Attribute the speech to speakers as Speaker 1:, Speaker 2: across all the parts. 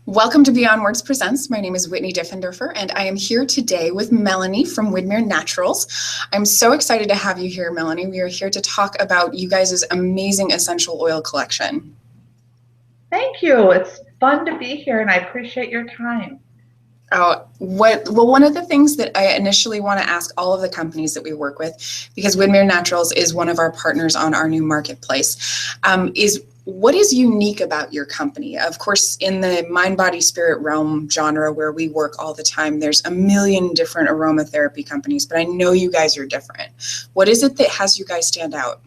Speaker 1: Welcome to Beyond Words Presents. My name is Whitney Diffenderfer, and I am here today with Melanie from Wyndmere Naturals. I'm so excited to have you here, Melanie. We are here to talk about you guys' amazing essential oil collection.
Speaker 2: Thank you. It's fun to be here, and I appreciate your time.
Speaker 1: One of the things that I initially want to ask all of the companies that we work with, because Wyndmere Naturals is one of our partners on our new marketplace, is what is unique about your company? Of course, in the mind, body, spirit realm genre where we work all the time, there's a million different aromatherapy companies, but I know you guys are different. What is it that has you guys stand out?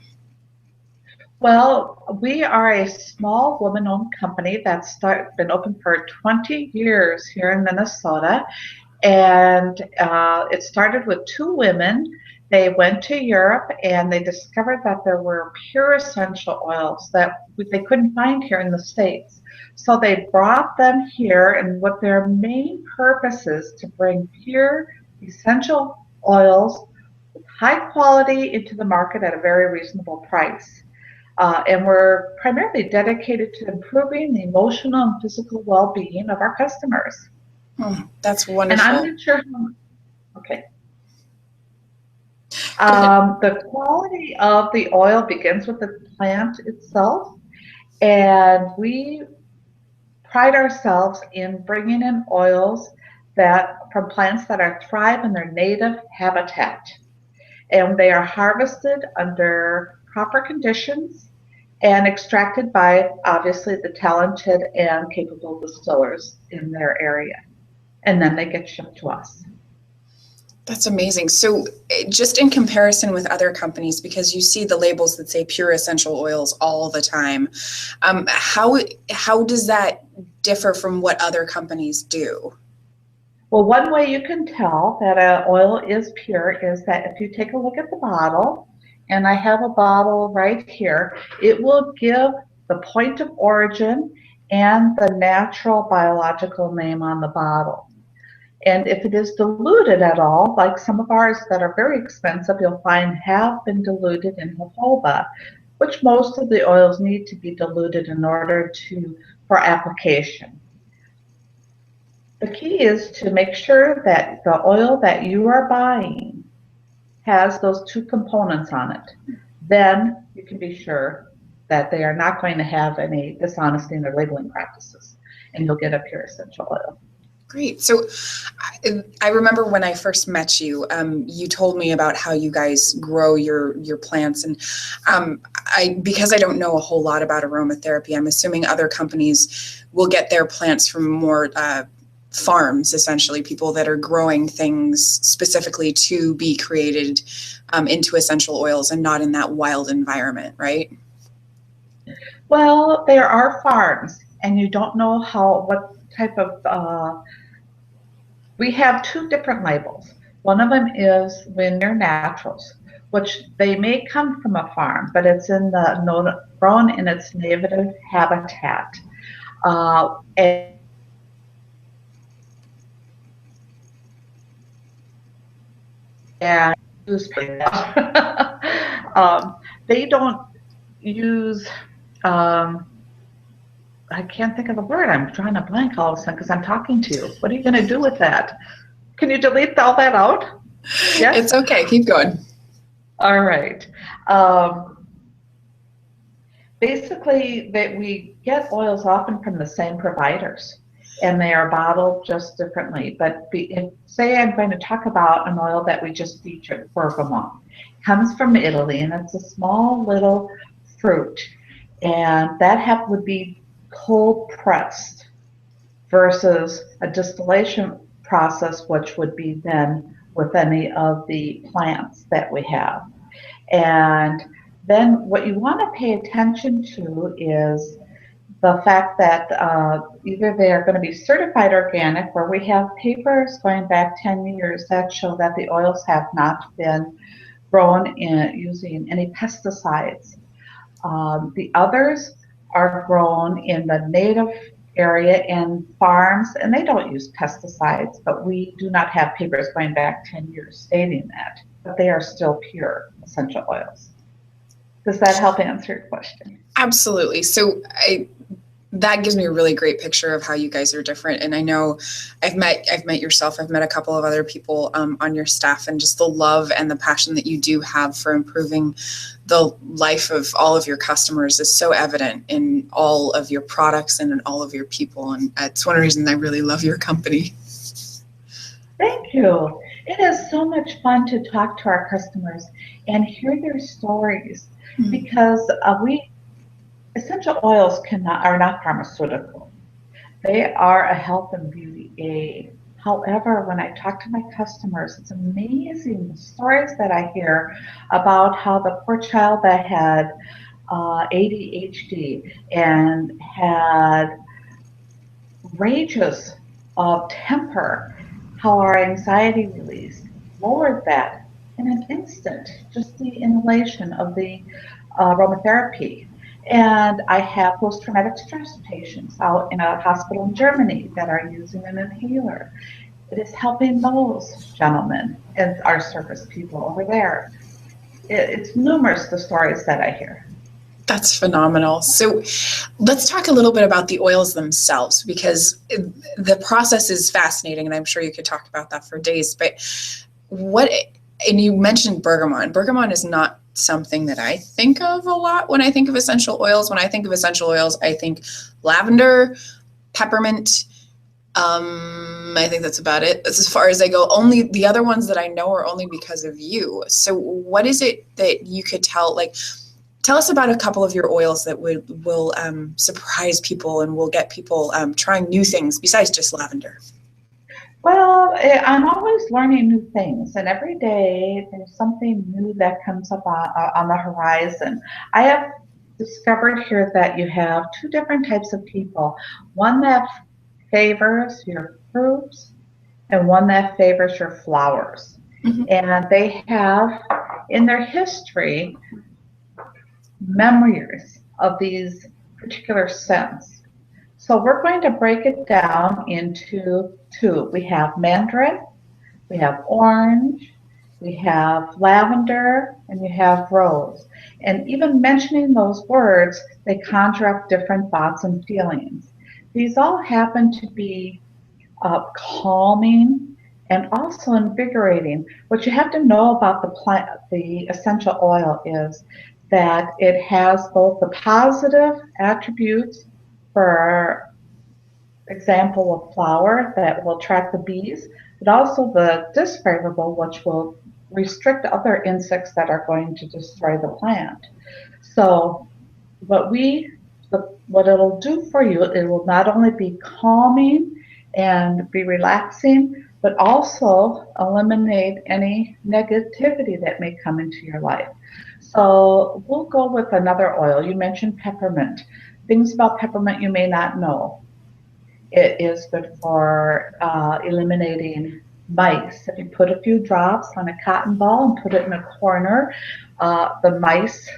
Speaker 2: Well, we are a small woman-owned company that's been open for 20 years here in Minnesota, and it started with two women. They went to Europe and they discovered that there were pure essential oils that they couldn't find here in the States. So they brought them here, and what their main purpose is to bring pure essential oils with high quality into the market at a very reasonable price. And we're primarily dedicated to improving the emotional and physical well-being of our customers.
Speaker 1: That's
Speaker 2: And
Speaker 1: wonderful.
Speaker 2: I'm not sure how, okay.
Speaker 1: Go ahead.
Speaker 2: The quality of the oil begins with the plant itself, and we pride ourselves in bringing in oils that from plants that are thrive in their native habitat, and they are harvested under proper conditions and extracted by obviously the talented and capable distillers in their area, and then they get shipped to us.
Speaker 1: That's amazing. So just in comparison with other companies, because you see the labels that say pure essential oils all the time, how does that differ from what other companies do?
Speaker 2: Well, one way you can tell that an oil is pure is that if you take a look at the bottle, and I have a bottle right here, it will give the point of origin and the natural biological name on the bottle. And if it is diluted at all, like some of ours that are very expensive, you'll find have been diluted in jojoba, which most of the oils need to be diluted in order for application. The key is to make sure that the oil that you are buying has those two components on it. Then you can be sure that they are not going to have any dishonesty in their labeling practices, and you'll get a pure essential oil.
Speaker 1: Great. So I remember when I first met you, you told me about how you guys grow your plants. And because I don't know a whole lot about aromatherapy, I'm assuming other companies will get their plants from more farms, essentially, people that are growing things specifically to be created into essential oils and not in that wild environment, right?
Speaker 2: Well, there are farms, and you don't know what type of we have two different labels. One of them is Wyndmere Naturals, which they may come from a farm, but it's grown in its native habitat. And they don't use I can't think of the word. I'm trying to blank all of a sudden because I'm talking to you. What are you going to do with that? Can you delete all that out?
Speaker 1: Yes? It's okay. Keep going.
Speaker 2: All right. Basically, we get oils often from the same providers, and they are bottled just differently. But say I'm going to talk about an oil that we just featured, bergamot. It comes from Italy, and it's a small little fruit, and that would be cold pressed versus a distillation process, which would be then with any of the plants that we have. And then what you want to pay attention to is the fact that either they are going to be certified organic, where we have papers going back 10 years that show that the oils have not been grown using any pesticides. The others are grown in the native area in farms, and they don't use pesticides, but we do not have papers going back 10 years stating that, but they are still pure essential oils. Does that help answer your question?
Speaker 1: Absolutely. So That gives me a really great picture of how you guys are different. And I know I've met yourself. I've met a couple of other people on your staff, and just the love and the passion that you do have for improving the life of all of your customers is so evident in all of your products and in all of your people. And it's one reason I really love your company.
Speaker 2: Thank you. It is so much fun to talk to our customers and hear their stories because we essential oils are not pharmaceutical. They are a health and beauty aid. However, when I talk to my customers, it's amazing the stories that I hear about how the poor child that had ADHD and had rages of temper, how our anxiety release lowered that in an instant, just the inhalation of the aromatherapy. And I have post-traumatic stress patients out in a hospital in Germany that are using an inhaler. It is helping those gentlemen and our service people over there. It's numerous the stories that I hear.
Speaker 1: That's phenomenal. So let's talk a little bit about the oils themselves, because the process is fascinating, and I'm sure you could talk about that for days. But and you mentioned bergamot. Bergamot is not something that I think of a lot when I think of essential oils. When I think of essential oils, I think lavender, peppermint. I think that's about it. That's as far as I go. Only the other ones that I know are only because of you. So what is it that you could tell us about a couple of your oils that will surprise people and will get people trying new things besides just lavender?
Speaker 2: Well, I'm always learning new things, and every day there's something new that comes up on the horizon. I have discovered here that you have two different types of people, one that favors your fruits and one that favors your flowers.
Speaker 1: Mm-hmm.
Speaker 2: And they have in their history memories of these particular scents. So we're going to break it down into two. We have mandarin, we have orange, we have lavender, and you have rose. And even mentioning those words, they conjure up different thoughts and feelings. These all happen to be calming and also invigorating. What you have to know about the essential oil is that it has both the positive attributes, for example, of flower that will attract the bees, but also the disfavorable, which will restrict other insects that are going to destroy the plant. So what it'll do for you, it will not only be calming and be relaxing, but also eliminate any negativity that may come into your life. So we'll go with another oil. You mentioned peppermint. Things about peppermint you may not know. It is good for eliminating mice. If you put a few drops on a cotton ball and put it in a corner, the mice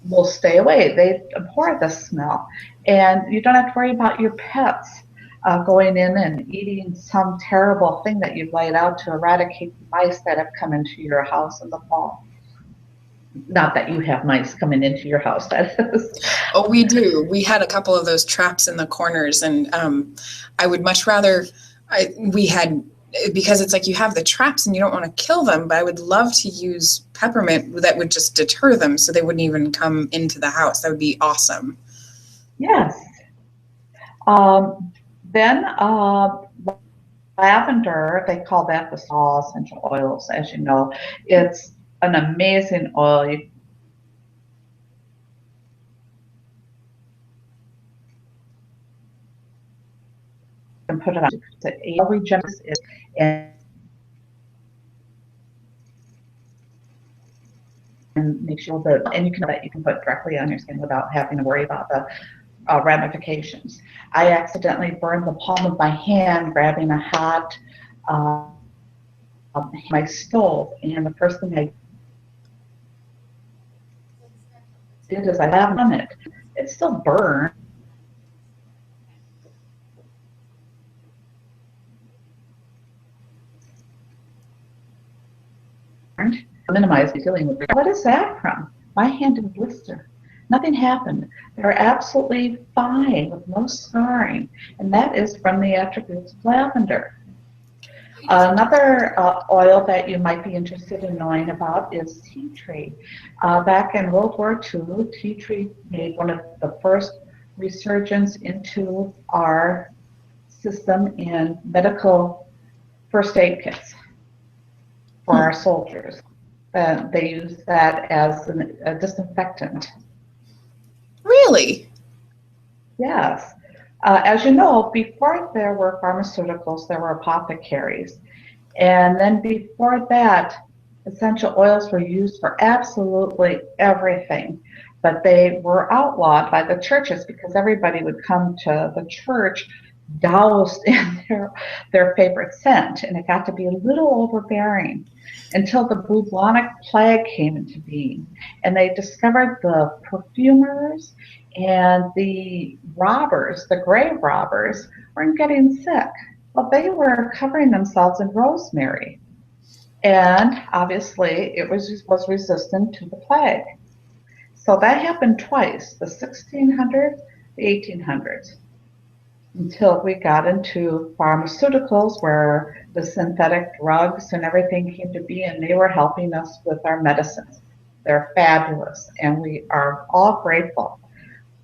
Speaker 2: will stay away. They abhor the smell. And you don't have to worry about your pets going in and eating some terrible thing that you've laid out to eradicate the mice that have come into your house in the fall. Not that you have mice coming into your house, that is.
Speaker 1: Oh, we do. We had a couple of those traps in the corners, and I would much rather we had, because it's like you have the traps and you don't want to kill them, but I would love to use peppermint that would just deter them so they wouldn't even come into the house. That would be awesome.
Speaker 2: Yes. Then lavender, they call that the Saw essential oils, as you know. It's an amazing oil. You can put it on to regenerate and make sure that, and you can put directly on your skin without having to worry about the ramifications. I accidentally burned the palm of my hand grabbing a hot my stove, and the first thing I did is I laughed on it. It still burned. Minimize dealing with it. What is that from? My hand is blister. Nothing happened. They're absolutely fine with no scarring, and that is from the attributes of lavender. Another oil that you might be interested in knowing about is tea tree. Back in World War II, tea tree made one of the first resurgence into our system in medical first aid kits for our soldiers. They use that as a disinfectant.
Speaker 1: Really?
Speaker 2: Yes. As you know, before there were pharmaceuticals, there were apothecaries. And then before that, essential oils were used for absolutely everything. But they were outlawed by the churches because everybody would come to the church doused in their favorite scent. And it got to be a little overbearing until the bubonic plague came into being. And they discovered the perfumers and the robbers, the grave robbers, weren't getting sick. Well, they were covering themselves in rosemary. And obviously, it was resistant to the plague. So that happened twice, the 1600s, the 1800s, until we got into pharmaceuticals where the synthetic drugs and everything came to be, and they were helping us with our medicines. They're fabulous, and we are all grateful.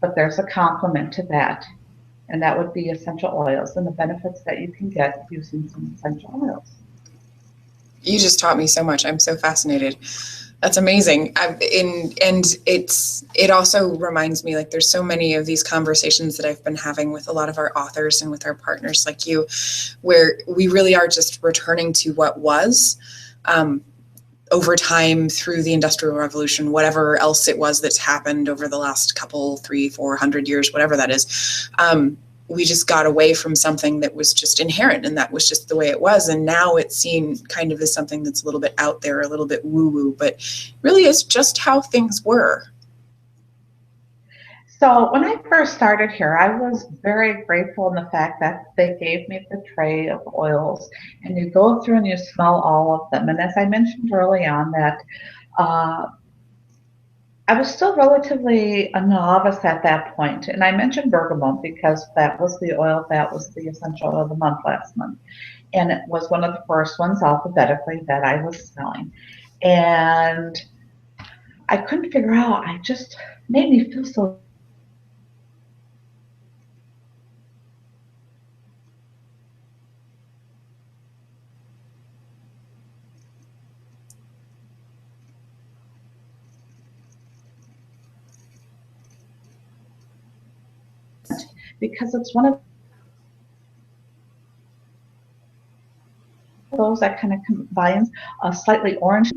Speaker 2: But there's a complement to that, and that would be essential oils and the benefits that you can get using some essential oils.
Speaker 1: You just taught me so much. I'm so fascinated. That's amazing. It also reminds me, like, there's so many of these conversations that I've been having with a lot of our authors and with our partners like you, where we really are just returning to what was, over time through the Industrial Revolution, whatever else it was that's happened over the last couple, 300-400 years, whatever that is. We just got away from something that was just inherent, and that was just the way it was. And now it's seen kind of as something that's a little bit out there, a little bit woo-woo, but really it's just how things were.
Speaker 2: So when I first started here, I was very grateful in the fact that they gave me the tray of oils, and you go through and you smell all of them. And as I mentioned early on, that I was still relatively a novice at that point, and I mentioned bergamot because that was the oil, that was the essential oil of the month last month, and it was one of the first ones alphabetically that I was smelling, and I couldn't figure out. I just made me feel so because it's one of those that kind of combines a slightly orange.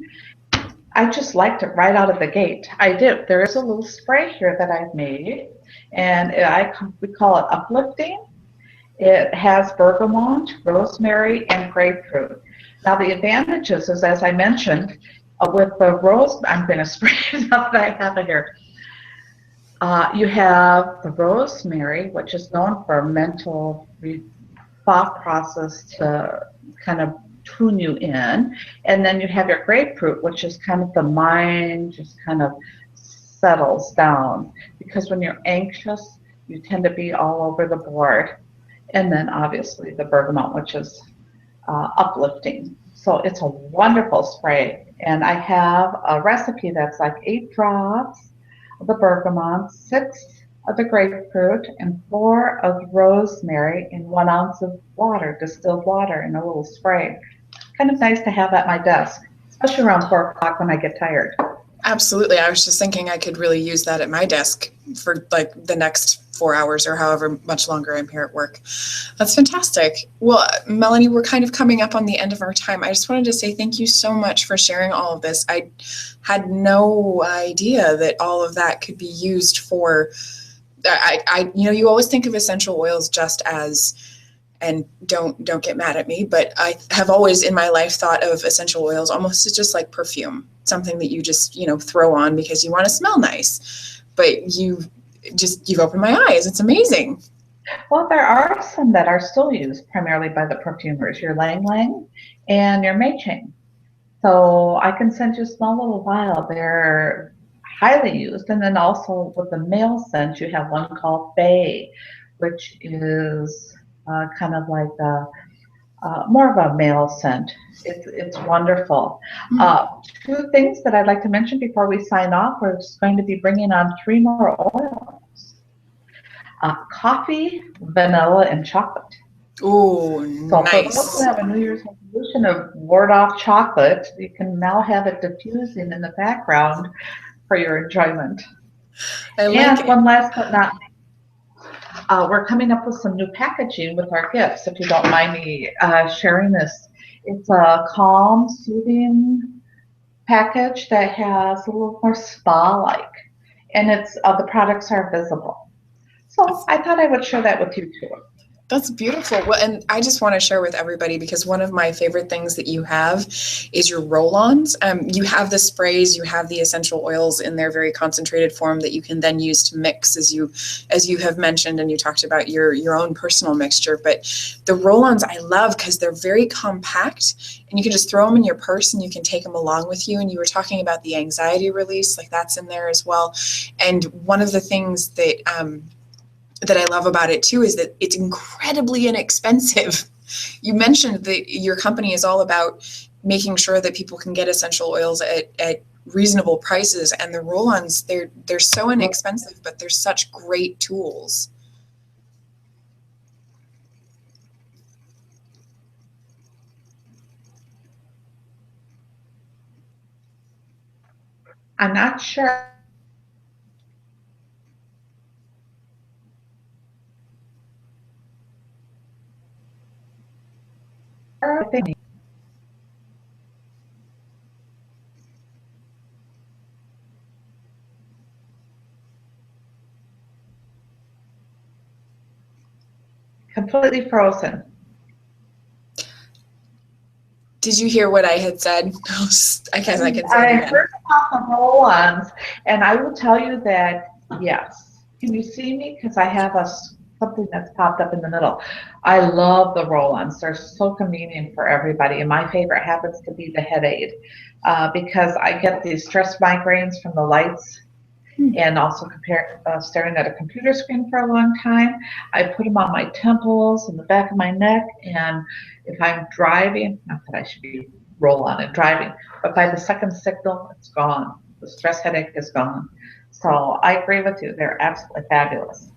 Speaker 2: I just liked it right out of the gate. I did. There is a little spray here that I've made, and we call it uplifting. It has bergamot, rosemary, and grapefruit. Now the advantages is, as I mentioned, with the rose, I'm going to spray it up that I have it here. You have the rosemary, which is known for mental thought process to kind of tune you in. And then you have your grapefruit, which is kind of the mind just kind of settles down. Because when you're anxious, you tend to be all over the board. And then obviously the bergamot, which is uplifting. So it's a wonderful spray. And I have a recipe that's like 8 drops of the bergamot, 6 of the grapefruit, and 4 of rosemary in 1 ounce of water, distilled water in a little spray. Kind of nice to have at my desk, especially around 4 o'clock when I get tired.
Speaker 1: Absolutely. I was just thinking I could really use that at my desk for like the next 4 hours or however much longer I'm here at work. That's fantastic. Well, Melanie, we're kind of coming up on the end of our time. I just wanted to say thank you so much for sharing all of this. I had no idea that all of that could be used for, you always think of essential oils just as, and don't get mad at me, but I have always in my life thought of essential oils almost as just like perfume, something that you just, throw on because you want to smell nice. But you've opened my eyes. It's amazing.
Speaker 2: Well, there are some that are still used primarily by the perfumers, your Lang Lang and your Mei Ching. So I can send you a small little vial. They're highly used. And then also with the male scent, you have one called Bay, which is kind of like more of a male scent. It's wonderful.
Speaker 1: Mm.
Speaker 2: Two things that I'd like to mention before we sign off. We're just going to be bringing on 3 more oils: coffee, vanilla, and chocolate.
Speaker 1: Oh,
Speaker 2: So for those who
Speaker 1: nice.
Speaker 2: have a New Year's resolution of ward off chocolate, you can now have it diffusing in the background for your enjoyment.
Speaker 1: I like
Speaker 2: And
Speaker 1: it.
Speaker 2: one last but not least, we're coming up with some new packaging with our gifts, if you don't mind me sharing this. It's a calm, soothing package that has a little more spa-like, and it's the products are visible. So I thought I would share that with you too.
Speaker 1: That's beautiful. Well, and I just want to share with everybody because one of my favorite things that you have is your roll-ons. You have the sprays, you have the essential oils in their very concentrated form that you can then use to mix, as you have mentioned, and you talked about your own personal mixture. But the roll-ons I love because they're very compact, and you can just throw them in your purse and you can take them along with you. And you were talking about the anxiety release, like that's in there as well. And one of the things that I love about it too is that it's incredibly inexpensive. You mentioned that your company is all about making sure that people can get essential oils at reasonable prices, and the roll-ons, they're so inexpensive, but they're such great tools.
Speaker 2: I'm not sure. I think completely frozen.
Speaker 1: Did you hear what I had said? I guess I can say it
Speaker 2: I
Speaker 1: again.
Speaker 2: heard about the roll-ons, and I will tell you that yes. Can you see me? Because I have something that's popped up in the middle. I love the roll-ons. They're so convenient for everybody, and my favorite happens to be the head aid because I get these stress migraines from the lights and also staring at a computer screen for a long time. I put them on my temples and the back of my neck, and if I'm driving, not that I should be roll-on and driving, but by the second signal, it's gone. The stress headache is gone. So I agree with you. They're absolutely fabulous.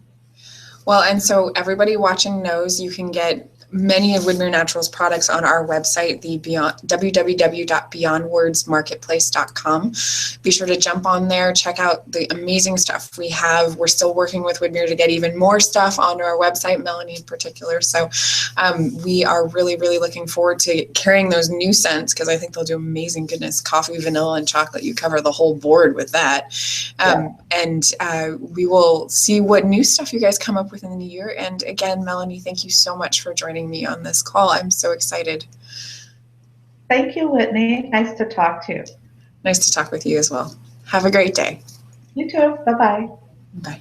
Speaker 1: Well, and so everybody watching knows you can get many of Wyndmere Naturals products on our website, the www.beyondwordsmarketplace.com. Be sure to jump on there, check out the amazing stuff we have. We're still working with Wyndmere to get even more stuff onto our website, Melanie in particular. So we are really, really looking forward to carrying those new scents because I think they'll do amazing goodness. Coffee, vanilla, and chocolate. You cover the whole board with that. And we will see what new stuff you guys come up with in the new year. And again, Melanie, thank you so much for joining me on this call. I'm so excited.
Speaker 2: Thank you, Whitney. Nice to talk to you.
Speaker 1: Nice to talk with you as well. Have a great day.
Speaker 2: You too. Bye-bye.
Speaker 1: Bye.